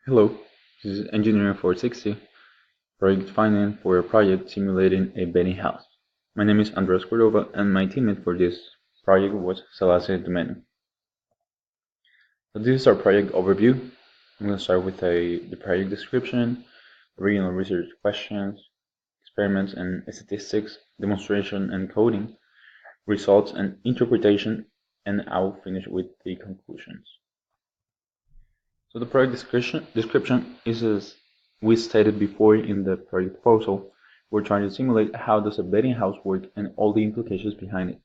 Hello, this is Engineering 460, project finding for a project simulating a betting house. My name is Andres Cordova and my teammate for this project was Selassie Domeno. So this is our project overview. I'm going to start with the project description, original research questions, experiments and statistics, demonstration and coding, results and interpretation, and I'll finish with the conclusions. So the project description is as we stated before in the project proposal. We're trying to simulate how does a betting house work and all the implications behind it.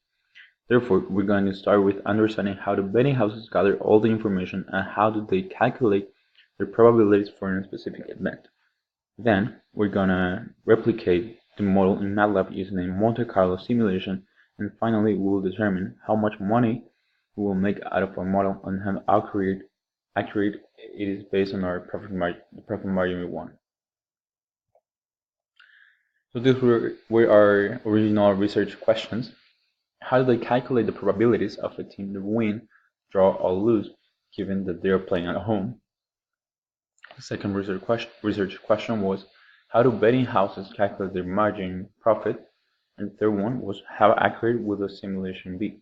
Therefore, we're going to start with understanding how the betting houses gather all the information and how do they calculate their probabilities for a specific event. Then, we're going to replicate the model in MATLAB using a Monte Carlo simulation, and finally we will determine how much money we will make out of our model and how accurate it is based on our profit margin we want. So these were our original research questions. How do they calculate the probabilities of a team to win, draw, or lose, given that they are playing at home? The second research question was, how do betting houses calculate their margin profit? And the third one was, how accurate will the simulation be?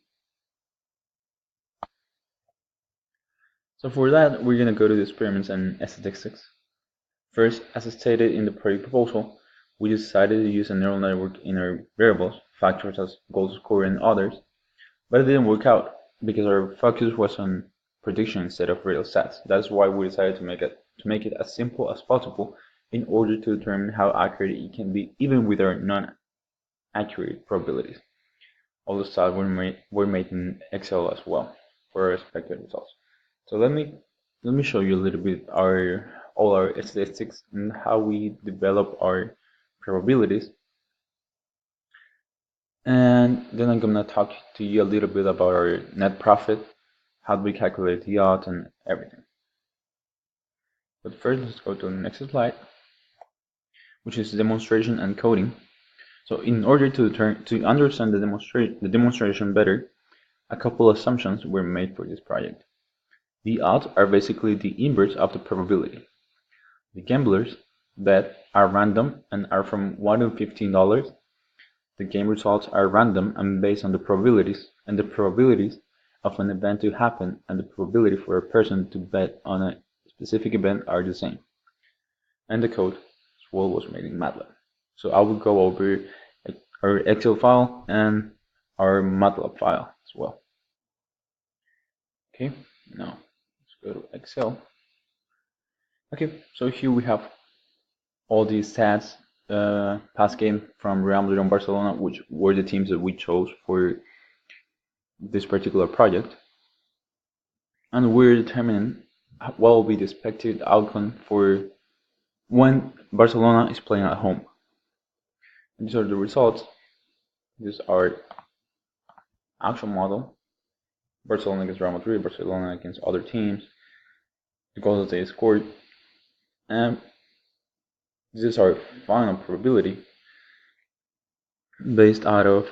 So for that, we're going to go to the experiments and statistics. First, as stated in the project proposal, we decided to use a neural network in our variables, factors as goal score and others, but it didn't work out because our focus was on prediction instead of real stats. That's why we decided to make it as simple as possible in order to determine how accurate it can be, even with our non-accurate probabilities. All the stats were made in Excel as well for our expected results. So let me show you a little bit all our statistics and how we develop our probabilities. And then I'm gonna talk to you a little bit about our net profit, how do we calculate the odds and everything. But first, let's go to the next slide, which is demonstration and coding. So in order to understand the demonstration better, a couple assumptions were made for this project. The odds are basically the inverse of the probability. The gamblers bet are random and are from $1 to $15. The game results are random and based on the probabilities, and the probabilities of an event to happen and the probability for a person to bet on a specific event are the same. And the code as well was made in MATLAB. So I will go over our Excel file and our MATLAB file as well. Okay, now go to Excel. Okay, so here we have all these stats, past game from Real Madrid and Barcelona, which were the teams that we chose for this particular project. And we're determining what will be the expected outcome for when Barcelona is playing at home. And these are the results. This is our actual model. Barcelona against Real Madrid, Barcelona against other teams, the goals that they scored, and this is our final probability based out of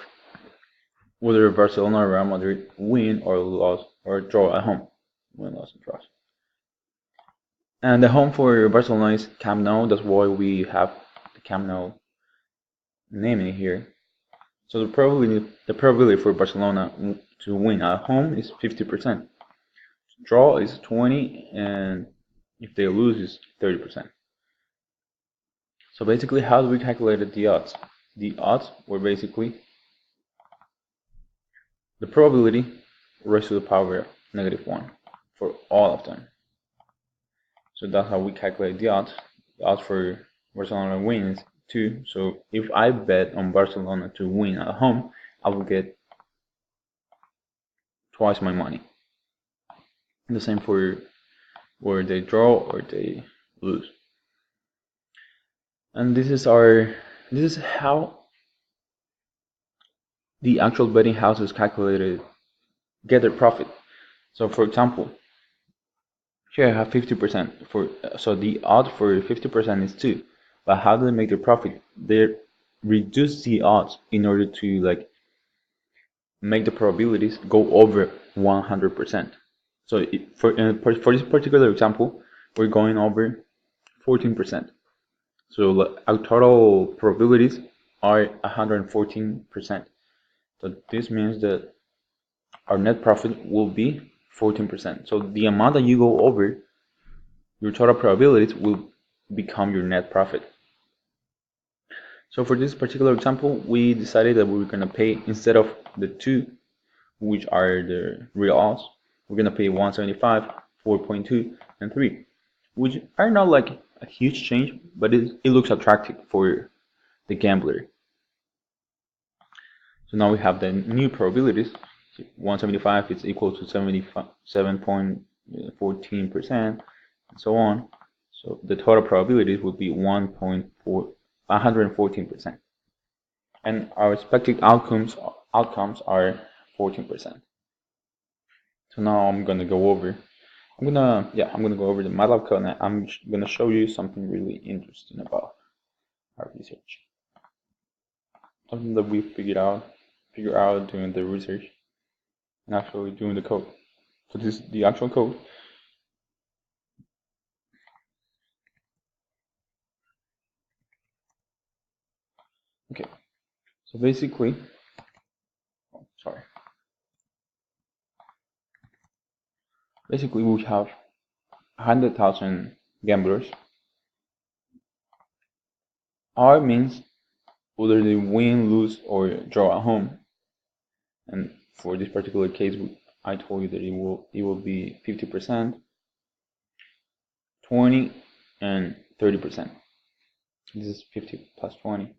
whether Barcelona or Real Madrid win or lose or draw at home. Win, loss, and draws. And the home for Barcelona is Camp Nou. That's why we have the Camp Nou naming here. So the probability for Barcelona to win at home is 50%. Draw is 20, and if they lose is 30%. So basically, how do we calculate the odds? The odds were basically the probability raised to the power -1 for all of them. So that's how we calculate the odds. The odds for Barcelona to win is 2. So if I bet on Barcelona to win at home, I will get twice my money. And the same for where they draw or they lose. And this is how the actual betting houses calculated get their profit. So for example, here I have 50% for so the odds for 50% is 2. But how do they make their profit? They reduce the odds in order to make the probabilities go over 100%. So for this particular example, we're going over 14%. So our total probabilities are 114%. So this means that our net profit will be 14%. So the amount that you go over, your total probabilities will become your net profit. So for this particular example, we decided that we were going to pay, instead of the 2, which are the real odds, we're going to pay 175, 4.2, and 3, which are not like a huge change, but it looks attractive for the gambler. So now we have the new probabilities. 175 is equal to 77.14%, and so on. So the total probabilities would be 114%, and our expected outcomes are 14%. So now I'm gonna go over the MATLAB code, and I'm gonna show you something really interesting about our research. Something that we figure out during the research and actually doing the code. So this is the actual code. Okay, so basically, basically we have 100,000 gamblers. R means whether they win, lose, or draw at home. And for this particular case, I told you that it will be 50%, 20, and 30%. This is 50 plus 20,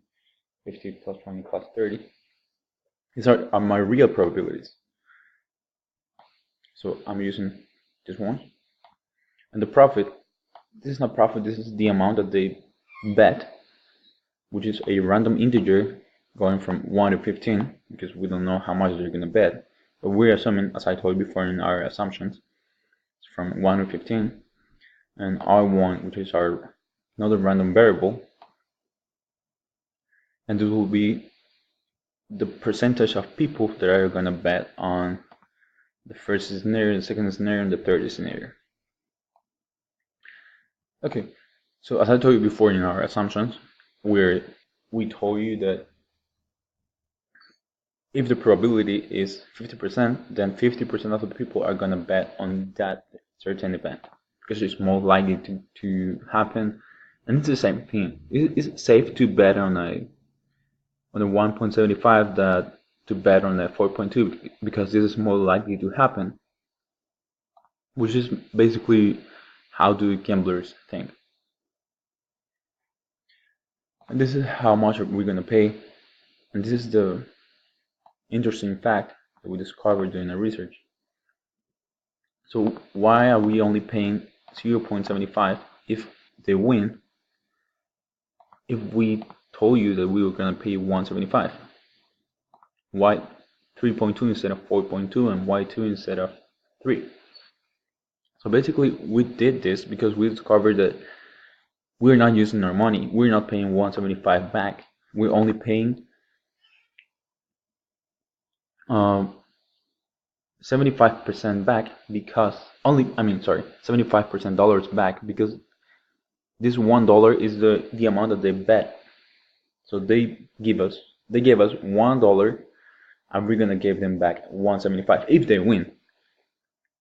50 plus 20 plus 30. These are my real probabilities. So I'm using this one. And the profit, this is not profit, this is the amount that they bet, which is a random integer going from 1 to 15, because we don't know how much they're going to bet. But we're assuming, as I told you before in our assumptions, it's from 1 to 15. And R1, which is our another random variable, and this will be the percentage of people that are going to bet on the first scenario, the second scenario, and the third scenario. Okay, so as I told you before in our assumptions, we told you that if the probability is 50%, then 50% of the people are going to bet on that certain event, because it's more likely to happen. And it's the same thing. It's safe to bet on a 1.75 that to bet on a 4.2, because this is more likely to happen, which is basically how do gamblers think. And this is how much we're going to pay, and this is the interesting fact that we discovered during our research. So why are we only paying 0.75 if they win, if we told you that we were going to pay 175? Why 3.2 instead of 4.2, and why 2 instead of 3? So basically we did this because we discovered that we're not using our money. We're not paying 175 back. We're only paying 75% back, because $75% dollars back, because this $1 is the amount that they bet. So they gave us $1, and we're gonna give them back 175 if they win.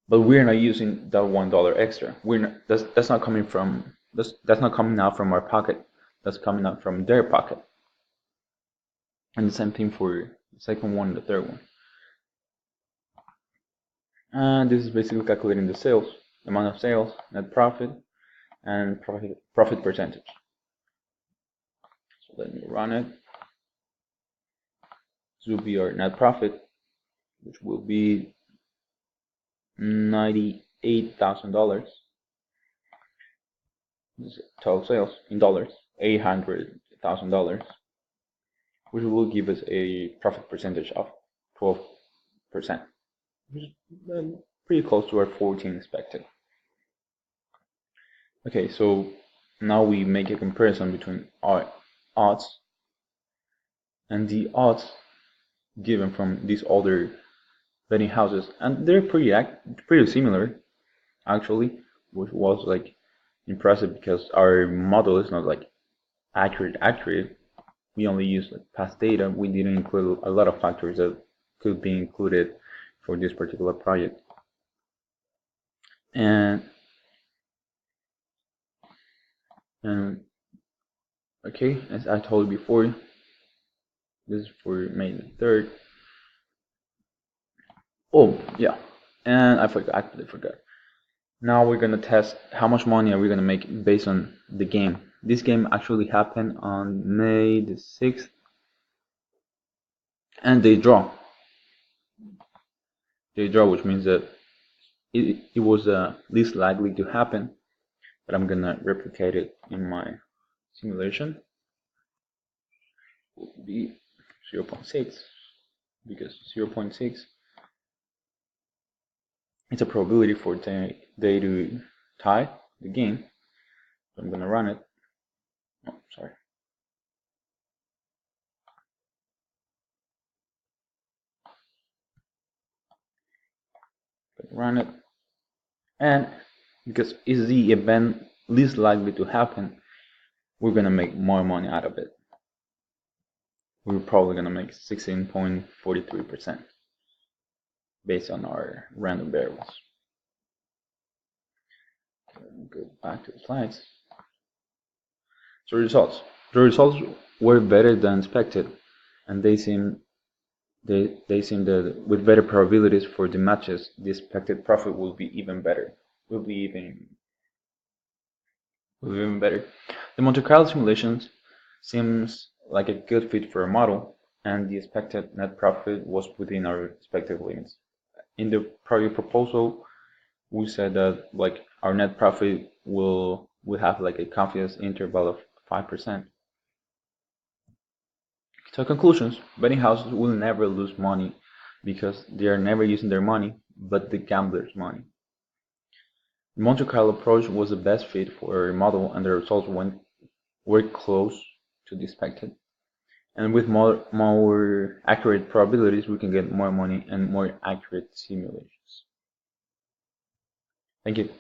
But we're not using that $1 extra. That's not coming out from our pocket. That's coming out from their pocket. And the same thing for the second one and the third one. And this is basically calculating the sales, the amount of sales, net profit, and profit percentage. So let me run it. This will be our net profit, which will be $98,000. This is total sales in dollars, $800,000, which will give us a profit percentage of 12%, which is pretty close to our 14 expected. Okay, so now we make a comparison between our odds and the odds given from these other betting houses, and they're pretty similar, actually, which was like impressive because our model is not like accurate. We only use like past data. We didn't include a lot of factors that could be included for this particular project. And okay, as I told you before, this is for May the 3rd. Oh yeah, and I completely forgot. Now we're gonna test how much money are we gonna make based on the game. This game actually happened on May the 6th, and they draw. They draw, which means that it was least likely to happen, but I'm gonna replicate it in my simulation. Will be 0.6 because 0.6 it's a probability for they to tie the game. So I'm gonna run it. Oh, sorry. Run it, and because it's the event least likely to happen, we're gonna make more money out of it. We're probably gonna make 16.43% based on our random variables. Go back to the slides. So results. The results were better than expected, and they seem that with better probabilities for the matches, the expected profit will be even better. Will be even better. The Monte Carlo simulations seems like a good fit for a model, and the expected net profit was within our expected limits. In the project proposal, we said that like our net profit will have like a confidence interval of 5%. So conclusions: betting houses will never lose money because they are never using their money, but the gambler's money. The Monte Carlo approach was the best fit for our model, and the results were close to the expected. And with more accurate probabilities, we can get more money and more accurate simulations. Thank you.